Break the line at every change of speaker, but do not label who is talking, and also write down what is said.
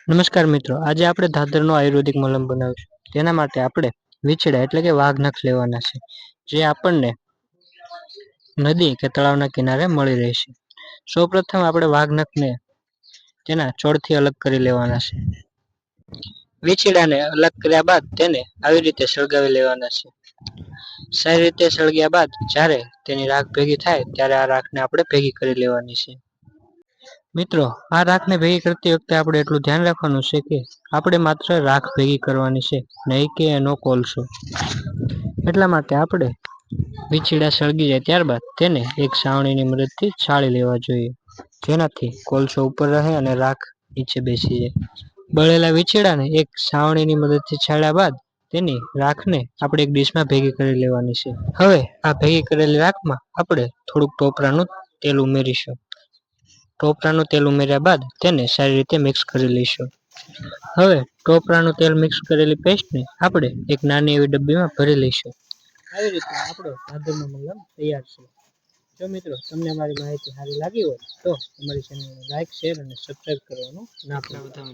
નમસ્કાર મિત્રો, આજે આપણે ધાધરનો આયુર્વેદિક મલમ બનાવીશું. તેના માટે આપણે વીછડા એટલે કે વાઘ નખ લેવાના છે, જે આપણને નદી કે તળાવના કિનારે મળી રહેશે. સૌપ્રથમ આપણે વાઘ નખને તેના છોડથી અલગ કરી લેવાના છે. વીછડાને અલગ કર્યા બાદ તેને આવી રીતે સળગાવી લેવાના છે. સારી રીતે સળગ્યા બાદ જ્યારે તેની રાખ ભેગી થાય ત્યારે આ રાખને આપણે ભેગી કરી લેવાની છે. મિત્રો, આ રાખને ભેગી કરતી વખતે આપણે એટલું ધ્યાન રાખવાનું છે કે આપણે માત્ર રાખ ભેગી કરવાની છે, નહીં કે એનો કોલસો. એટલા માટે આપણે વીછડા સળગી જાય ત્યારબાદ તેને એક છાવણીની મદદથી છાળી લેવા જોઈએ, જેનાથી કોલસો ઉપર રહે અને રાખ નીચે બેસી જાય. બળેલા વીછડાને એક છાવણીની મદદથી છાળ્યા બાદ તેની રાખને આપણે એક ડીશમાં ભેગી કરી લેવાની છે. હવે આ ભેગી કરેલી રાખમાં આપણે થોડુંક ટોપરાનું તેલ ઉમેરીશું. ટોપરાનું તેલ ઉમેર્યા બાદ તેને સારી રીતે મિક્સ કરી લઈશું. હવે ટોપરાનું તેલ મિક્સ કરેલી પેસ્ટને આપણે એક નાની એવી ડબ્બીમાં ભરી લઈશું. આવી રીતે આપણો ધાધરનો મલમ તૈયાર છે. જો મિત્રો તમને અમારી માહિતી સારી લાગી હોય તો અમારી ચેનલને લાઈક, શેર અને સબસ્ક્રાઈબ કરવાનું ના ભૂલતા.